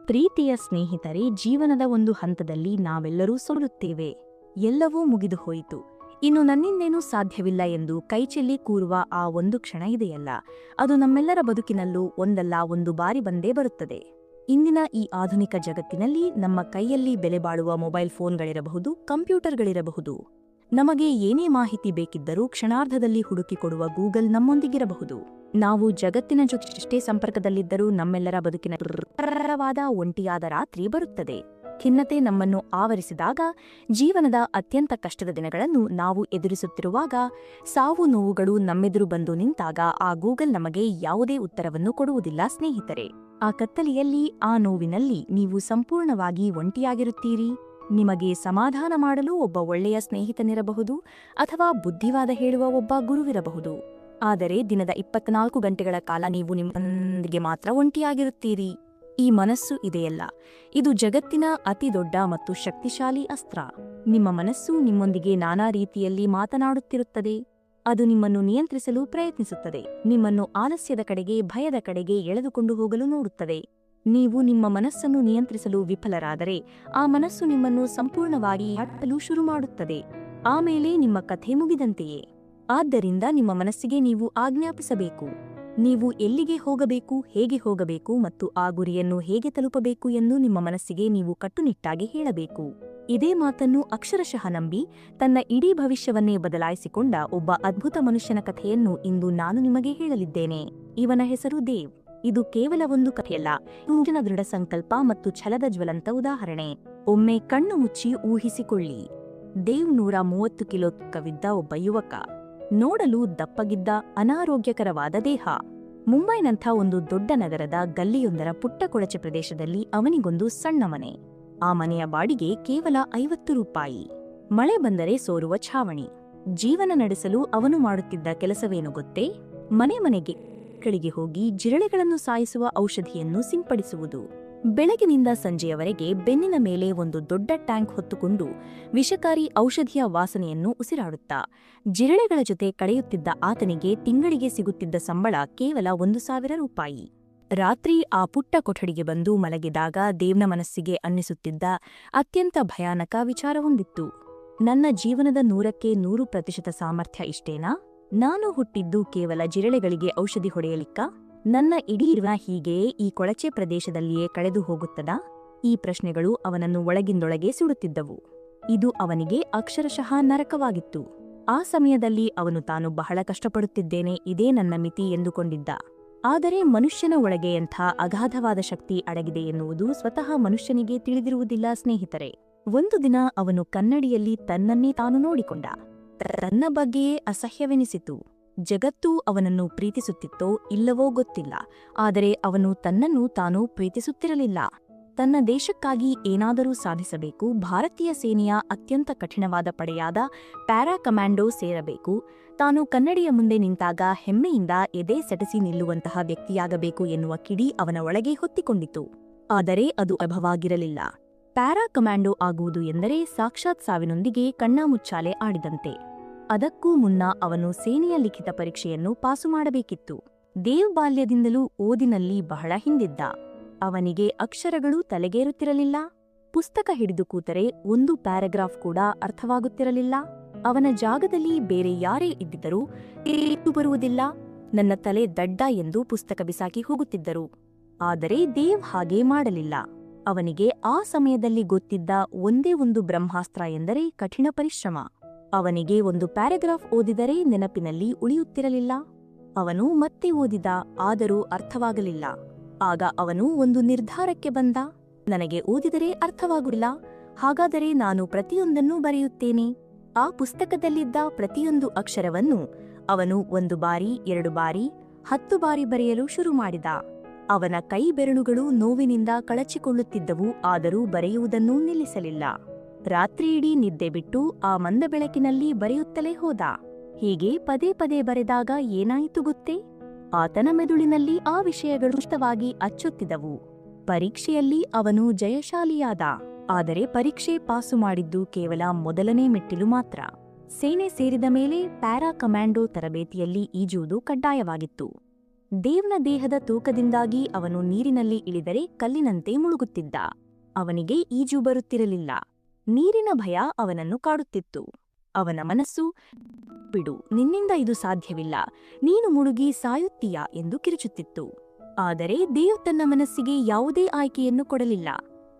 ಪ್ರೀತಿಯ ಸ್ನೇಹಿತರೆ, ಜೀವನದ ಒಂದು ಹಂತದಲ್ಲಿ ನಾವೆಲ್ಲರೂ ಸೋಲುತ್ತೇವೆ. ಎಲ್ಲವೂ ಮುಗಿದು ಹೋಯಿತು, ಇನ್ನು ನನ್ನಿಂದೇನೂ ಸಾಧ್ಯವಿಲ್ಲ ಎಂದು ಕೈಚೆಲ್ಲಿ ಕೂರುವ ಆ ಒಂದು ಕ್ಷಣ ಇದೆಯಲ್ಲ, ಅದು ನಮ್ಮೆಲ್ಲರ ಬದುಕಿನಲ್ಲೂ ಒಂದಲ್ಲ ಒಂದು ಬಾರಿ ಬಂದೇ ಬರುತ್ತದೆ. ಇಂದಿನ ಈ ಆಧುನಿಕ ಜಗತ್ತಿನಲ್ಲಿ ನಮ್ಮ ಕೈಯಲ್ಲಿ ಬೆಲೆಬಾಳುವ ಮೊಬೈಲ್ ಫೋನ್ಗಳಿರಬಹುದು, ಕಂಪ್ಯೂಟರ್ಗಳಿರಬಹುದು. ನಮಗೆ ಏನೇ ಮಾಹಿತಿ ಬೇಕಿದ್ದರೂ ಕ್ಷಣಾರ್ಧದಲ್ಲಿ ಹುಡುಕಿಕೊಡುವ ಗೂಗಲ್ ನಮ್ಮೊಂದಿಗಿರಬಹುದು. ನಾವು ಜಗತ್ತಿನ ಜೊತೆ ಸಂಪರ್ಕದಲ್ಲಿದ್ದರೂ ನಮ್ಮೆಲ್ಲರ ಬದುಕಿನ ಪ್ರಖರವಾದ ಒಂಟಿಯಾದ ರಾತ್ರಿ ಬರುತ್ತದೆ. ಖಿನ್ನತೆ ನಮ್ಮನ್ನು ಆವರಿಸಿದಾಗ, ಜೀವನದ ಅತ್ಯಂತ ಕಷ್ಟದ ದಿನಗಳನ್ನು ನಾವು ಎದುರಿಸುತ್ತಿರುವಾಗ, ಸಾವು ನೋವುಗಳು ನಮ್ಮೆದುರು ಬಂದು ನಿಂತಾಗ ಆ ಗೂಗಲ್ ನಮಗೆ ಯಾವುದೇ ಉತ್ತರವನ್ನು ಕೊಡುವುದಿಲ್ಲ ಸ್ನೇಹಿತರೆ. ಆ ಕತ್ತಲೆಯಲ್ಲಿ, ಆ ನೋವಿನಲ್ಲಿ ನೀವು ಸಂಪೂರ್ಣವಾಗಿ ಒಂಟಿಯಾಗಿರುತ್ತೀರಿ. ನಿಮಗೆ ಸಮಾಧಾನ ಮಾಡಲು ಒಬ್ಬ ಒಳ್ಳೆಯ ಸ್ನೇಹಿತನಿರಬಹುದು, ಅಥವಾ ಬುದ್ಧಿವಾದ ಹೇಳುವ ಒಬ್ಬ ಗುರುವಿರಬಹುದು. ಆದರೆ ದಿನದ 24 ಗಂಟೆಗಳ ಕಾಲ ನೀವು ನಿಮ್ಮೊಂದಿಗೆ ಮಾತ್ರ ಒಂಟಿಯಾಗಿರುತ್ತೀರಿ. ಈ ಮನಸ್ಸು ಇದೆಯಲ್ಲ, ಇದು ಜಗತ್ತಿನ ಅತಿ ದೊಡ್ಡ ಮತ್ತು ಶಕ್ತಿಶಾಲಿ ಅಸ್ತ್ರ. ನಿಮ್ಮ ಮನಸ್ಸು ನಿಮ್ಮೊಂದಿಗೆ ನಾನಾ ರೀತಿಯಲ್ಲಿ ಮಾತನಾಡುತ್ತಿರುತ್ತದೆ. ಅದು ನಿಮ್ಮನ್ನು ನಿಯಂತ್ರಿಸಲು ಪ್ರಯತ್ನಿಸುತ್ತದೆ, ನಿಮ್ಮನ್ನು ಆಲಸ್ಯದ ಕಡೆಗೆ, ಭಯದ ಕಡೆಗೆ ಎಳೆದುಕೊಂಡು ಹೋಗಲು ನೋಡುತ್ತದೆ. ನೀವು ನಿಮ್ಮ ಮನಸ್ಸನ್ನು ನಿಯಂತ್ರಿಸಲು ವಿಫಲರಾದರೆ, ಆ ಮನಸ್ಸು ನಿಮ್ಮನ್ನು ಸಂಪೂರ್ಣವಾಗಿ ಹಟ್ಟಲು ಶುರು ಮಾಡುತ್ತದೆ. ಆಮೇಲೆ ನಿಮ್ಮ ಕಥೆ ಮುಗಿದಂತೆಯೇ. ಆದ್ದರಿಂದ ನಿಮ್ಮ ಮನಸ್ಸಿಗೆ ನೀವು ಆಜ್ಞಾಪಿಸಬೇಕು. ನೀವು ಎಲ್ಲಿಗೆ ಹೋಗಬೇಕು, ಹೇಗೆ ಹೋಗಬೇಕು ಮತ್ತು ಆ ಗುರಿಯನ್ನು ಹೇಗೆ ತಲುಪಬೇಕು ಎಂದು ನಿಮ್ಮ ಮನಸ್ಸಿಗೆ ನೀವು ಕಟ್ಟುನಿಟ್ಟಾಗಿ ಹೇಳಬೇಕು. ಇದೇ ಮಾತನ್ನು ಅಕ್ಷರಶಃ ನಂಬಿ ತನ್ನ ಇಡೀ ಭವಿಷ್ಯವನ್ನೇ ಬದಲಾಯಿಸಿಕೊಂಡ ಒಬ್ಬ ಅದ್ಭುತ ಮನುಷ್ಯನ ಕಥೆಯನ್ನು ಇಂದು ನಾನು ನಿಮಗೆ ಹೇಳಲಿದ್ದೇನೆ. ಇವನ ಹೆಸರು ದೇವ್. ಇದು ಕೇವಲ ಒಂದು ಕಥೆಯಲ್ಲ, ಇವನ ದೃಢ ಸಂಕಲ್ಪ ಮತ್ತು ಛಲದ ಜ್ವಲಂತ ಉದಾಹರಣೆ. ಒಮ್ಮೆ ಕಣ್ಣು ಮುಚ್ಚಿ ಊಹಿಸಿಕೊಳ್ಳಿ. ದೇವ್ 130 ಕಿಲೋ ತೂಕವಿದ್ದ ಒಬ್ಬ ಯುವಕ. ನೋಡಲು ದಪ್ಪಗಿದ್ದ, ಅನಾರೋಗ್ಯಕರವಾದ ದೇಹ. ಮುಂಬೈನಂಥ ಒಂದು ದೊಡ್ಡ ನಗರದ ಗಲ್ಲಿಯೊಂದರ ಪುಟ್ಟ ಕೊಳಚೆ ಪ್ರದೇಶದಲ್ಲಿ ಅವನಿಗೊಂದು ಸಣ್ಣ ಮನೆ. ಆ ಮನೆಯ ಬಾಡಿಗೆ ಕೇವಲ 50 ರೂಪಾಯಿ. ಮಳೆ ಬಂದರೆ ಸೋರುವ ಛಾವಣಿ. ಜೀವನ ನಡೆಸಲು ಅವನು ಮಾಡುತ್ತಿದ್ದ ಕೆಲಸವೇನು ಗೊತ್ತೇ? ಮನೆಗೆ ಹೋಗಿ ಜಿರಳೆಗಳನ್ನು ಸಾಯಿಸುವ ಔಷಧಿಯನ್ನು ಸಿಂಪಡಿಸುವುದು. ಬೆಳಗಿನಿಂದ ಸಂಜೆಯವರೆಗೆ ಬೆನ್ನಿನ ಮೇಲೆ ಒಂದು ದೊಡ್ಡ ಟ್ಯಾಂಕ್ ಹೊತ್ತುಕೊಂಡು ವಿಷಕಾರಿ ಔಷಧಿಯ ವಾಸನೆಯನ್ನು ಉಸಿರಾಡುತ್ತಾ ಜಿರಳೆಗಳ ಜೊತೆ ಕಳೆಯುತ್ತಿದ್ದ ಆತನಿಗೆ ತಿಂಗಳಿಗೆ ಸಿಗುತ್ತಿದ್ದ ಸಂಬಳ ಕೇವಲ 1,000 ರೂಪಾಯಿ. ರಾತ್ರಿ ಆ ಪುಟ್ಟ ಕೊಠಡಿಗೆ ಬಂದು ಮಲಗಿದಾಗ ದೇವ್ನ ಮನಸ್ಸಿಗೆ ಅನ್ನಿಸುತ್ತಿದ್ದ ಅತ್ಯಂತ ಭಯಾನಕ ವಿಚಾರವೊಂದಿತ್ತು. ನನ್ನ ಜೀವನದ 100ಕ್ಕೆ 100% ಸಾಮರ್ಥ್ಯ ಇಷ್ಟೇನಾ? ನಾನು ಹುಟ್ಟಿದ್ದು ಕೇವಲ ಜಿರಳೆಗಳಿಗೆ ಔಷಧಿ ಹೊಡೆಯಲಿಕ್ಕ? ನನ್ನ ಇಡೀ ಜೀವನ ಹೀಗೆಯೇ ಈ ಕೊಳಚೆ ಪ್ರದೇಶದಲ್ಲಿಯೇ ಕಳೆದು ಹೋಗುತ್ತದಾ? ಈ ಪ್ರಶ್ನೆಗಳು ಅವನನ್ನು ಒಳಗಿಂದೊಳಗೆ ಸುಡುತ್ತಿದ್ದವು. ಇದು ಅವನಿಗೆ ಅಕ್ಷರಶಃ ನರಕವಾಗಿತ್ತು. ಆ ಸಮಯದಲ್ಲಿ ಅವನು ತಾನು ಬಹಳ ಕಷ್ಟಪಡುತ್ತಿದ್ದೇನೆ, ಇದೇ ನನ್ನ ಮಿತಿ ಎಂದುಕೊಂಡಿದ್ದ. ಆದರೆ ಮನುಷ್ಯನ ಒಳಗೆ ಎಂಥ ಅಗಾಧವಾದ ಶಕ್ತಿ ಅಡಗಿದೆ ಎನ್ನುವುದು ಸ್ವತಃ ಮನುಷ್ಯನಿಗೆ ತಿಳಿದಿರುವುದಿಲ್ಲ ಸ್ನೇಹಿತರೆ. ಒಂದು ದಿನ ಅವನು ಕನ್ನಡಿಯಲ್ಲಿ ತನ್ನನ್ನೇ ತಾನು ನೋಡಿಕೊಂಡ. ತನ್ನ ಬಗ್ಗೆಯೇ ಅಸಹ್ಯವೆನಿಸಿತು. ಜಗತ್ತು ಅವನನ್ನು ಪ್ರೀತಿಸುತ್ತಿತ್ತೋ ಇಲ್ಲವೋ ಗೊತ್ತಿಲ್ಲ, ಆದರೆ ಅವನು ತನ್ನನ್ನು ತಾನು ಪ್ರೀತಿಸುತ್ತಿರಲಿಲ್ಲ. ತನ್ನ ದೇಶಕ್ಕಾಗಿ ಏನಾದರೂ ಸಾಧಿಸಬೇಕು, ಭಾರತೀಯ ಸೇನೆಯ ಅತ್ಯಂತ ಕಠಿಣವಾದ ಪಡೆಯಾದ ಪ್ಯಾರಾ ಕಮಾಂಡೋ ಸೇರಬೇಕು, ತಾನು ಕನ್ನಡಿಯ ಮುಂದೆ ನಿಂತಾಗ ಹೆಮ್ಮೆಯಿಂದ ಎದೆ ಸೆಟಸಿ ನಿಲ್ಲುವಂತಹ ವ್ಯಕ್ತಿಯಾಗಬೇಕು ಎನ್ನುವ ಕಿಡಿ ಅವನ ಒಳಗೆ ಹೊತ್ತಿಕೊಂಡಿತು. ಆದರೆ ಅದು ಅಭವಾಗಿರಲಿಲ್ಲ. ಪ್ಯಾರಾ ಕಮಾಂಡೋ ಆಗುವುದು ಎಂದರೆ ಸಾಕ್ಷಾತ್ ಸಾವಿನೊಂದಿಗೆ ಕಣ್ಣಾಮುಚ್ಚಾಲೆ ಆಡಿದಂತೆ. ಅದಕ್ಕೂ ಮುನ್ನ ಅವನು ಸೇನೆಯ ಲಿಖಿತ ಪರೀಕ್ಷೆಯನ್ನು ಪಾಸು ಮಾಡಬೇಕಿತ್ತು. ದೇವ್ ಬಾಲ್ಯದಿಂದಲೂ ಓದಿನಲ್ಲಿ ಬಹಳ ಹಿಂದಿದ್ದ. ಅವನಿಗೆ ಅಕ್ಷರಗಳು ತಲೆಗೇರುತ್ತಿರಲಿಲ್ಲ. ಪುಸ್ತಕ ಹಿಡಿದು ಕೂತರೆ ಒಂದು ಪ್ಯಾರಾಗ್ರಾಫ್ ಕೂಡ ಅರ್ಥವಾಗುತ್ತಿರಲಿಲ್ಲ. ಅವನ ಜಾಗದಲ್ಲಿ ಬೇರೆ ಯಾರೇ ಇದ್ದಿದ್ದರೂ ಬರುವುದಿಲ್ಲ. ನನ್ನ ತಲೆ ದಡ್ಡ ಎಂದು ಪುಸ್ತಕ ಬಿಸಾಕಿ ಹೋಗುತ್ತಿದ್ದರು. ಆದರೆ ದೇವ್ ಹಾಗೆ ಮಾಡಲಿಲ್ಲ. ಅವನಿಗೆ ಆ ಸಮಯದಲ್ಲಿ ಗೊತ್ತಿದ್ದ ಒಂದೇ ಒಂದು ಬ್ರಹ್ಮಾಸ್ತ್ರ ಎಂದರೆ ಕಠಿಣ ಪರಿಶ್ರಮ. ಅವನಿಗೆ ಒಂದು ಪ್ಯಾರಾಗ್ರಾಫ್ ಓದಿದರೆ ನೆನಪಿನಲ್ಲಿ ಉಳಿಯುತ್ತಿರಲಿಲ್ಲ. ಅವನು ಮತ್ತೆ ಓದಿದ, ಆದರೂ ಅರ್ಥವಾಗಲಿಲ್ಲ. ಆಗ ಅವನು ಒಂದು ನಿರ್ಧಾರಕ್ಕೆ ಬಂದ. ನನಗೆ ಓದಿದರೆ ಅರ್ಥವಾಗುತ್ತಿಲ್ಲ, ಹಾಗಾದರೆ ನಾನು ಪ್ರತಿಯೊಂದನ್ನೂ ಬರೆಯುತ್ತೇನೆ. ಆ ಪುಸ್ತಕದಲ್ಲಿದ್ದ ಪ್ರತಿಯೊಂದು ಅಕ್ಷರವನ್ನು ಅವನು 1 ಬಾರಿ, 2 ಬಾರಿ, 10 ಬಾರಿ ಬರೆಯಲು ಶುರು ಮಾಡಿದ. ಅವನ ಕೈ ಬೆರಳುಗಳು ನೋವಿನಿಂದ ಕಳಚಿಕೊಳ್ಳುತ್ತಿದ್ದವು, ಆದರೂ ಬರೆಯುವುದನ್ನೂ ನಿಲ್ಲಿಸಲಿಲ್ಲ. ರಾತ್ರಿಯಿಡೀ ನಿದ್ದೆ ಬಿಟ್ಟು ಆ ಮಂದ ಬೆಳಕಿನಲ್ಲಿ ಬರೆಯುತ್ತಲೇ ಹೋದ. ಹೀಗೆ ಪದೇ ಪದೇ ಬರೆದಾಗ ಏನಾಯಿತು ಗೊತ್ತೇ? ಆತನ ಮೆದುಳಿನಲ್ಲಿ ಆ ವಿಷಯಗಳು ಸ್ಪಷ್ಟವಾಗಿ ಅಚ್ಚೊತ್ತಿದವು. ಪರೀಕ್ಷೆಯಲ್ಲಿ ಅವನು ಜಯಶಾಲಿಯಾದ. ಆದರೆ ಪರೀಕ್ಷೆ ಪಾಸು ಮಾಡಿದ್ದು ಕೇವಲ ಮೊದಲನೇ ಮೆಟ್ಟಿಲು ಮಾತ್ರ. ಸೇನೆ ಸೇರಿದ ಮೇಲೆ ಪ್ಯಾರಾ ಕಮಾಂಡೋ ತರಬೇತಿಯಲ್ಲಿ ಈಜುವುದು ಕಡ್ಡಾಯವಾಗಿತ್ತು. ದೇವ್ನ ದೇಹದ ತೂಕದಿಂದಾಗಿ ಅವನು ನೀರಿನಲ್ಲಿ ಇಳಿದರೆ ಕಲ್ಲಿನಂತೆ ಮುಳುಗುತ್ತಿದ್ದ. ಅವನಿಗೆ ಈಜು ಬರುತ್ತಿರಲಿಲ್ಲ. ನೀರಿನ ಭಯ ಅವನನ್ನು ಕಾಡುತ್ತಿತ್ತು. ಅವನ ಮನಸ್ಸು, ಬಿಡು, ನಿನ್ನಿಂದ ಇದು ಸಾಧ್ಯವಿಲ್ಲ, ನೀನು ಮುಳುಗಿ ಸಾಯುತ್ತೀಯಾ ಎಂದು ಕಿರುಚುತ್ತಿತ್ತು. ಆದರೆ ದೇವ್ ತನ್ನ ಮನಸ್ಸಿಗೆ ಯಾವುದೇ ಆಯ್ಕೆಯನ್ನು ಕೊಡಲಿಲ್ಲ.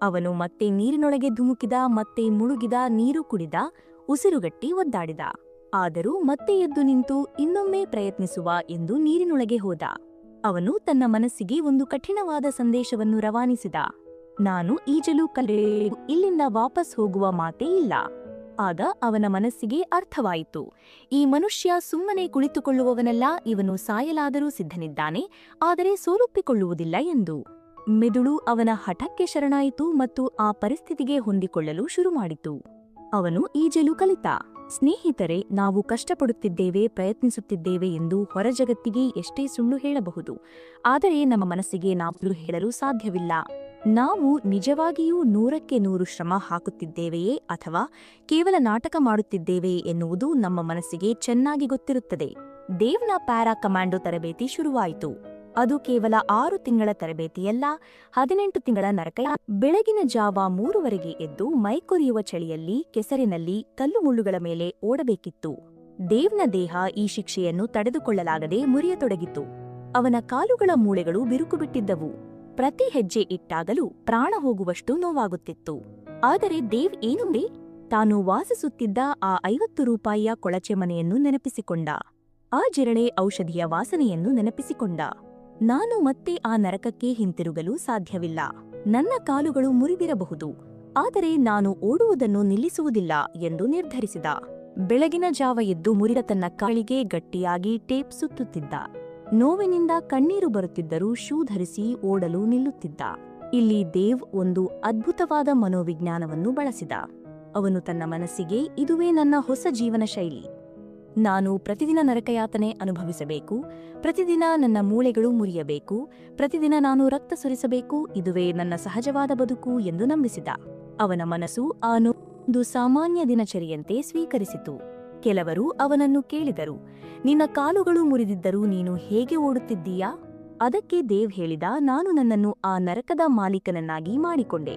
ಅವನು ಮತ್ತೆ ನೀರಿನೊಳಗೆ ಧುಮುಕಿದ, ಮತ್ತೆ ಮುಳುಗಿದ, ನೀರು ಕುಡಿದ, ಉಸಿರುಗಟ್ಟಿ ಒದ್ದಾಡಿದ. ಆದರೂ ಮತ್ತೆ ಎದ್ದು ನಿಂತು ಇನ್ನೊಮ್ಮೆ ಪ್ರಯತ್ನಿಸುವ ಎಂದು ನೀರಿನೊಳಗೆ ಹೋದ. ಅವನು ತನ್ನ ಮನಸ್ಸಿಗೆ ಒಂದು ಕಠಿಣವಾದ ಸಂದೇಶವನ್ನು ರವಾನಿಸಿದ. ನಾನು ಈಜಲು ಕಲಿಯಬೇಕು, ಇಲ್ಲಿಂದ ವಾಪಸ್ ಹೋಗುವ ಮಾತೇ ಇಲ್ಲ. ಆಗ ಅವನ ಮನಸ್ಸಿಗೆ ಅರ್ಥವಾಯಿತು, ಈ ಮನುಷ್ಯ ಸುಮ್ಮನೆ ಕುಳಿತುಕೊಳ್ಳುವವನಲ್ಲ, ಇವನು ಸಾಯಲಾದರೂ ಸಿದ್ಧನಿದ್ದಾನೆ, ಆದರೆ ಸೋಲೊಪ್ಪಿಕೊಳ್ಳುವುದಿಲ್ಲ ಎಂದು. ಮೆದುಳು ಅವನ ಹಠಕ್ಕೆ ಶರಣಾಯಿತು ಮತ್ತು ಆ ಪರಿಸ್ಥಿತಿಗೆ ಹೊಂದಿಕೊಳ್ಳಲು ಶುರುಮಾಡಿತು. ಅವನು ಈಜಲು ಕಲಿತ. ಸ್ನೇಹಿತರೆ, ನಾವು ಕಷ್ಟಪಡುತ್ತಿದ್ದೇವೆ, ಪ್ರಯತ್ನಿಸುತ್ತಿದ್ದೇವೆ ಎಂದು ಹೊರಜಗತ್ತಿಗೆ ಎಷ್ಟೇ ಸುಳ್ಳು ಹೇಳಬಹುದು, ಆದರೆ ನಮ್ಮ ಮನಸ್ಸಿಗೆ ನಾವು ಹೇಳಲು ಸಾಧ್ಯವಿಲ್ಲ. ನಾವು ನಿಜವಾಗಿಯೂ 100ಕ್ಕೆ 100 ಶ್ರಮ ಹಾಕುತ್ತಿದ್ದೇವೆಯೇ ಅಥವಾ ಕೇವಲ ನಾಟಕ ಮಾಡುತ್ತಿದ್ದೇವೆಯೇ ಎನ್ನುವುದು ನಮ್ಮ ಮನಸ್ಸಿಗೆ ಚೆನ್ನಾಗಿ ಗೊತ್ತಿರುತ್ತದೆ. ದೇವ್ನ ಪ್ಯಾರಾ ಕಮಾಂಡೋ ತರಬೇತಿ ಶುರುವಾಯಿತು. ಅದು ಕೇವಲ 6 ತಿಂಗಳ ತರಬೇತಿಯಲ್ಲ, 18 ತಿಂಗಳ ನರಕ. ಬೆಳಗಿನ ಜಾವ 3 ಎದ್ದು ಮೈಕೊರಿಯುವ ಚಳಿಯಲ್ಲಿ, ಕೆಸರಿನಲ್ಲಿ, ಕಲ್ಲು ಮುಳ್ಳುಗಳ ಮೇಲೆ ಓಡಬೇಕಿತ್ತು. ದೇವ್ನ ದೇಹ ಈ ಶಿಕ್ಷೆಯನ್ನು ತಡೆದುಕೊಳ್ಳಲಾಗದೆ ಮುರಿಯತೊಡಗಿತು. ಅವನ ಕಾಲುಗಳ ಮೂಳೆಗಳು ಬಿರುಕು ಬಿಟ್ಟಿದ್ದವು. ಪ್ರತಿ ಹೆಜ್ಜೆ ಇಟ್ಟಾಗಲೂ ಪ್ರಾಣ ಹೋಗುವಷ್ಟು ನೋವಾಗುತ್ತಿತ್ತು. ಆದರೆ ದೇವ್ ಏನುಂಡೆ? ತಾನು ವಾಸಿಸುತ್ತಿದ್ದ ಆ 50 ರೂಪಾಯಿಯ ಕೊಳಚೆ ಮನೆಯನ್ನು ನೆನಪಿಸಿಕೊಂಡ. ಆ ಜಿರಳೆ ಔಷಧಿಯ ವಾಸನೆಯನ್ನು ನೆನಪಿಸಿಕೊಂಡ. ನಾನು ಮತ್ತೆ ಆ ನರಕಕ್ಕೆ ಹಿಂತಿರುಗಲು ಸಾಧ್ಯವಿಲ್ಲ. ನನ್ನ ಕಾಲುಗಳು ಮುರಿದಿರಬಹುದು, ಆದರೆ ನಾನು ಓಡುವುದನ್ನು ನಿಲ್ಲಿಸುವುದಿಲ್ಲ ಎಂದು ನಿರ್ಧರಿಸಿದ. ಬೆಳಗಿನ ಜಾವ ಎದ್ದು ಮುರಿದ ತನ್ನ ಕಾಲಿಗೆ ಗಟ್ಟಿಯಾಗಿ ಟೇಪ್ ಸುತ್ತುತ್ತಿದ್ದ. ನೋವಿನಿಂದ ಕಣ್ಣೀರು ಬರುತ್ತಿದ್ದರೂ ಶೂ ಧರಿಸಿ ಓಡಲು ನಿಲ್ಲುತ್ತಿದ್ದ. ಇಲ್ಲಿ ದೇವ್ ಒಂದು ಅದ್ಭುತವಾದ ಮನೋವಿಜ್ಞಾನವನ್ನು ಬಳಸಿದ. ಅವನು ತನ್ನ ಮನಸ್ಸಿಗೆ, ಇದುವೇ ನನ್ನ ಹೊಸ ಜೀವನ ಶೈಲಿ. ನಾನು ಪ್ರತಿದಿನ ನರಕಯಾತನೆ ಅನುಭವಿಸಬೇಕು, ಪ್ರತಿದಿನ ನನ್ನ ಮೂಳೆಗಳು ಮುರಿಯಬೇಕು, ಪ್ರತಿದಿನ ನಾನು ರಕ್ತ ಸುರಿಸಬೇಕು, ಇದುವೇ ನನ್ನ ಸಹಜವಾದ ಬದುಕು ಎಂದು ನಂಬಿಸಿದ. ಅವನ ಮನಸ್ಸು ಒಂದು ಸಾಮಾನ್ಯ ದಿನಚರಿಯಂತೆ ಸ್ವೀಕರಿಸಿತು. ಕೆಲವರು ಅವನನ್ನು ಕೇಳಿದರು, ನಿನ್ನ ಕಾಲುಗಳು ಮುರಿದಿದ್ದರೂ ನೀನು ಹೇಗೆ ಓಡುತ್ತಿದ್ದೀಯಾ? ಅದಕ್ಕೆ ದೇವ್ ಹೇಳಿದ, ನಾನು ನನ್ನನ್ನು ಆ ನರಕದ ಮಾಲೀಕನನ್ನಾಗಿ ಮಾಡಿಕೊಂಡೆ.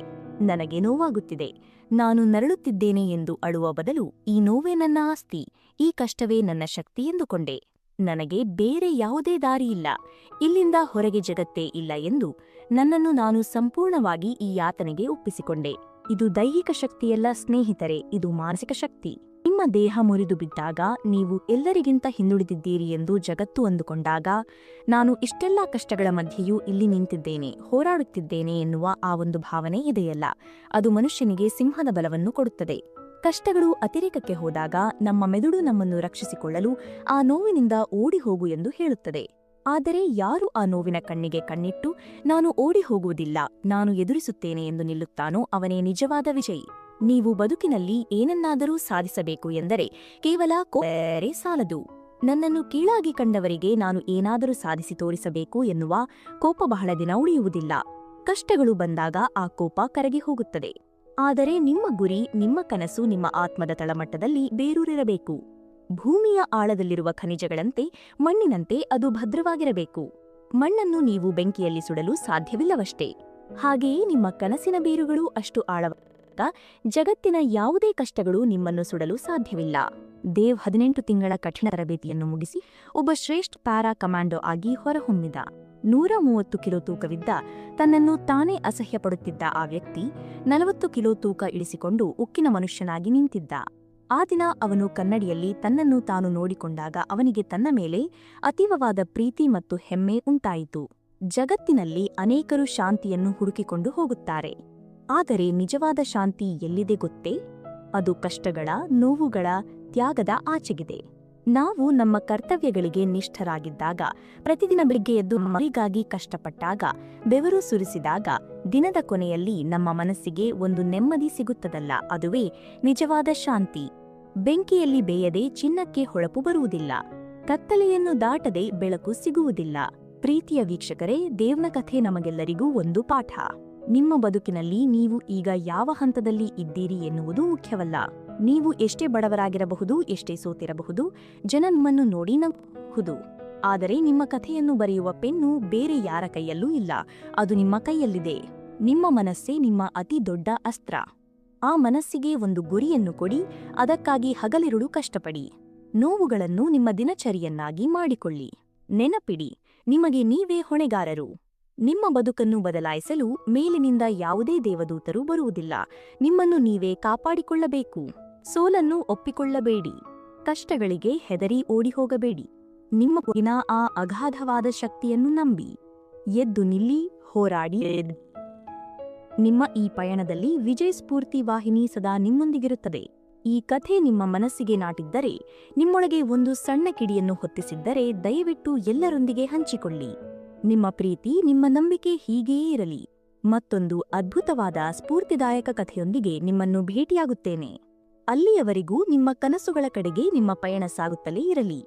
ನನಗೆ ನೋವಾಗುತ್ತಿದೆ, ನಾನು ನರಳುತ್ತಿದ್ದೇನೆ ಎಂದು ಅಳುವ ಬದಲು ಈ ನೋವೇ ನನ್ನ ಆಸ್ತಿ, ಈ ಕಷ್ಟವೇ ನನ್ನ ಶಕ್ತಿ ಎಂದುಕೊಂಡೆ. ನನಗೆ ಬೇರೆ ಯಾವುದೇ ದಾರಿಯಿಲ್ಲ, ಇಲ್ಲಿಂದ ಹೊರಗೆ ಜಗತ್ತೇ ಇಲ್ಲ ಎಂದು ನನ್ನನ್ನು ನಾನು ಸಂಪೂರ್ಣವಾಗಿ ಈ ಯಾತನೆಗೆ ಒಪ್ಪಿಸಿಕೊಂಡೆ. ಇದು ದೈಹಿಕ ಶಕ್ತಿಯಲ್ಲ ಸ್ನೇಹಿತರೆ, ಇದು ಮಾನಸಿಕ ಶಕ್ತಿ. ನಿಮ್ಮ ದೇಹ ಮುರಿದು ಬಿದ್ದಾಗ, ನೀವು ಎಲ್ಲರಿಗಿಂತ ಹಿಂದುಳಿದಿದ್ದೀರಿ ಎಂದು ಜಗತ್ತು ಅಂದುಕೊಂಡಾಗ, ನಾನು ಇಷ್ಟೆಲ್ಲಾ ಕಷ್ಟಗಳ ಮಧ್ಯೆಯೂ ಇಲ್ಲಿ ನಿಂತಿದ್ದೇನೆ, ಹೋರಾಡುತ್ತಿದ್ದೇನೆ ಎನ್ನುವ ಆ ಒಂದು ಭಾವನೆ ಇದೆಯಲ್ಲ, ಅದು ಮನುಷ್ಯನಿಗೆ ಸಿಂಹದ ಬಲವನ್ನು ಕೊಡುತ್ತದೆ. ಕಷ್ಟಗಳು ಅತಿರೇಕಕ್ಕೆ ಹೋದಾಗ ನಮ್ಮ ಮೆದುಳು ನಮ್ಮನ್ನು ರಕ್ಷಿಸಿಕೊಳ್ಳಲು ಆ ನೋವಿನಿಂದ ಓಡಿ ಹೋಗು ಎಂದು ಹೇಳುತ್ತದೆ. ಆದರೆ ಯಾರು ಆ ನೋವಿನ ಕಣ್ಣಿಗೆ ಕಣ್ಣಿಟ್ಟು ನಾನು ಓಡಿ ಹೋಗುವುದಿಲ್ಲ, ನಾನು ಎದುರಿಸುತ್ತೇನೆ ಎಂದು ನಿಲ್ಲುತ್ತಾನೋ ಅವನೇ ನಿಜವಾದ ವಿಜಯಿ. ನೀವು ಬದುಕಿನಲ್ಲಿ ಏನನ್ನಾದರೂ ಸಾಧಿಸಬೇಕು ಎಂದರೆ ಕೇವಲ ಕೋಪರೇ ಸಾಲದು. ನನ್ನನ್ನು ಕೀಳಾಗಿ ಕಂಡವರಿಗೆ ನಾನು ಏನಾದರೂ ಸಾಧಿಸಿ ತೋರಿಸಬೇಕು ಎನ್ನುವ ಕೋಪ ಬಹಳ ದಿನ ಉಳಿಯುವುದಿಲ್ಲ. ಕಷ್ಟಗಳು ಬಂದಾಗ ಆ ಕೋಪ ಕರಗಿ ಹೋಗುತ್ತದೆ. ಆದರೆ ನಿಮ್ಮ ಗುರಿ, ನಿಮ್ಮ ಕನಸು ನಿಮ್ಮ ಆತ್ಮದ ತಳಮಟ್ಟದಲ್ಲಿ ಬೇರೂರಿರಬೇಕು. ಭೂಮಿಯ ಆಳದಲ್ಲಿರುವ ಖನಿಜಗಳಂತೆ, ಮಣ್ಣಿನಂತೆ ಅದು ಭದ್ರವಾಗಿರಬೇಕು. ಮಣ್ಣನ್ನು ನೀವು ಬೆಂಕಿಯಲ್ಲಿ ಸುಡಲು ಸಾಧ್ಯವಿಲ್ಲವಷ್ಟೇ. ಹಾಗೆಯೇ ನಿಮ್ಮ ಕನಸಿನ ಬೇರುಗಳು ಅಷ್ಟು ಆಳವಾದ ಜಗತ್ತಿನ ಯಾವುದೇ ಕಷ್ಟಗಳು ನಿಮ್ಮನ್ನು ಸುಡಲು ಸಾಧ್ಯವಿಲ್ಲ. ದೇವ್ 18 ತಿಂಗಳ ಕಠಿಣ ತರಬೇತಿಯನ್ನು ಮುಗಿಸಿ ಒಬ್ಬ ಶ್ರೇಷ್ಠ ಪ್ಯಾರಾ ಕಮಾಂಡೋ ಆಗಿ ಹೊರಹೊಮ್ಮಿದ. 130 ಕಿಲೋ ತೂಕವಿದ್ದ, ತನ್ನನ್ನು ತಾನೇ ಅಸಹ್ಯಪಡುತ್ತಿದ್ದ ಆ ವ್ಯಕ್ತಿ 40 ಕಿಲೋ ತೂಕ ಇಳಿಸಿಕೊಂಡು ಉಕ್ಕಿನ ಮನುಷ್ಯನಾಗಿ ನಿಂತಿದ್ದ. ಆ ದಿನ ಅವನು ಕನ್ನಡಿಯಲ್ಲಿ ತನ್ನನ್ನು ತಾನು ನೋಡಿಕೊಂಡಾಗ ಅವನಿಗೆ ತನ್ನ ಮೇಲೆ ಅತೀವವಾದ ಪ್ರೀತಿ ಮತ್ತು ಹೆಮ್ಮೆ ಉಂಟಾಯಿತು. ಜಗತ್ತಿನಲ್ಲಿ ಅನೇಕರು ಶಾಂತಿಯನ್ನು ಹುಡುಕಿಕೊಂಡು ಹೋಗುತ್ತಾರೆ, ಆದರೆ ನಿಜವಾದ ಶಾಂತಿ ಎಲ್ಲಿದೆ ಗೊತ್ತೇ? ಅದು ಕಷ್ಟಗಳ, ನೋವುಗಳ, ತ್ಯಾಗದ ಆಚೆಗಿದೆ. ನಾವು ನಮ್ಮ ಕರ್ತವ್ಯಗಳಿಗೆ ನಿಷ್ಠರಾಗಿದ್ದಾಗ, ಪ್ರತಿದಿನ ಬೆಳಿಗ್ಗೆ ಎದ್ದು ಮರಿಗಾಗಿ ಕಷ್ಟಪಟ್ಟಾಗ, ಬೆವರು ಸುರಿಸಿದಾಗ, ದಿನದ ಕೊನೆಯಲ್ಲಿ ನಮ್ಮ ಮನಸ್ಸಿಗೆ ಒಂದು ನೆಮ್ಮದಿ ಸಿಗುತ್ತದಲ್ಲ, ಅದುವೇ ನಿಜವಾದ ಶಾಂತಿ. ಬೆಂಕಿಯಲ್ಲಿ ಬೇಯದೆ ಚಿನ್ನಕ್ಕೆ ಹೊಳಪು ಬರುವುದಿಲ್ಲ, ಕತ್ತಲೆಯನ್ನು ದಾಟದೆ ಬೆಳಕು ಸಿಗುವುದಿಲ್ಲ. ಪ್ರೀತಿಯ ವೀಕ್ಷಕರೇ, ದೇವ್ನ ಕಥೆ ನಮಗೆಲ್ಲರಿಗೂ ಒಂದು ಪಾಠ. ನಿಮ್ಮ ಬದುಕಿನಲ್ಲಿ ನೀವು ಈಗ ಯಾವ ಹಂತದಲ್ಲಿ ಇದ್ದೀರಿ ಎನ್ನುವುದು ಮುಖ್ಯವಲ್ಲ. ನೀವು ಎಷ್ಟೇ ಬಡವರಾಗಿರಬಹುದು, ಎಷ್ಟೇ ಸೋತಿರಬಹುದು, ಜನ ನಿಮ್ಮನ್ನು ನೋಡಿ ನಗಬಹುದು. ಆದರೆ ನಿಮ್ಮ ಕಥೆಯನ್ನು ಬರೆಯುವ ಪೆನ್ನು ಬೇರೆ ಯಾರ ಕೈಯಲ್ಲೂ ಇಲ್ಲ, ಅದು ನಿಮ್ಮ ಕೈಯಲ್ಲಿದೆ. ನಿಮ್ಮ ಮನಸ್ಸೇ ನಿಮ್ಮ ಅತಿ ದೊಡ್ಡ ಅಸ್ತ್ರ. ಆ ಮನಸ್ಸಿಗೆ ಒಂದು ಗುರಿಯನ್ನು ಕೊಡಿ, ಅದಕ್ಕಾಗಿ ಹಗಲಿರುಳು ಕಷ್ಟಪಡಿ. ನೋವುಗಳನ್ನು ನಿಮ್ಮ ದಿನಚರಿಯನ್ನಾಗಿ ಮಾಡಿಕೊಳ್ಳಿ. ನೆನಪಿಡಿ, ನಿಮಗೆ ನೀವೇ ಹೊಣೆಗಾರರು. ನಿಮ್ಮ ಬದುಕನ್ನು ಬದಲಾಯಿಸಲು ಮೇಲಿನಿಂದ ಯಾವುದೇ ದೇವದೂತರು ಬರುವುದಿಲ್ಲ, ನಿಮ್ಮನ್ನು ನೀವೇ ಕಾಪಾಡಿಕೊಳ್ಳಬೇಕು. ಸೋಲನ್ನು ಒಪ್ಪಿಕೊಳ್ಳಬೇಡಿ, ಕಷ್ಟಗಳಿಗೆ ಹೆದರಿ ಓಡಿಹೋಗಬೇಡಿ. ನಿಮ್ಮ ಒಳಗಿನ ಆ ಅಗಾಧವಾದ ಶಕ್ತಿಯನ್ನು ನಂಬಿ ಎದ್ದು ನಿಲ್ಲಿ, ಹೋರಾಡಿ. ನಿಮ್ಮ ಈ ಪಯಣದಲ್ಲಿ ವಿಜಯ್ ಸ್ಫೂರ್ತಿ ವಾಹಿನಿ ಸದಾ ನಿಮ್ಮೊಂದಿಗಿರುತ್ತದೆ. ಈ ಕಥೆ ನಿಮ್ಮ ಮನಸ್ಸಿಗೆ ನಾಟಿದ್ದರೆ, ನಿಮ್ಮೊಳಗೆ ಒಂದು ಸಣ್ಣ ಕಿಡಿಯನ್ನು ಹೊತ್ತಿಸಿದ್ದರೆ ದಯವಿಟ್ಟು ಎಲ್ಲರೊಂದಿಗೆ ಹಂಚಿಕೊಳ್ಳಿ. ನಿಮ್ಮ ಪ್ರೀತಿ, ನಿಮ್ಮ ನಂಬಿಕೆ ಹೀಗೆಯೇ ಇರಲಿ. ಮತ್ತೊಂದು ಅದ್ಭುತವಾದ ಸ್ಫೂರ್ತಿದಾಯಕ ಕಥೆಯೊಂದಿಗೆ ನಿಮ್ಮನ್ನು ಭೇಟಿಯಾಗುತ್ತೇನೆ. ಅಲ್ಲಿಯವರೆಗೂ ನಿಮ್ಮ ಕನಸುಗಳ ಕಡೆಗೆ ನಿಮ್ಮ ಪಯಣ ಸಾಗುತ್ತಲೇ ಇರಲಿ.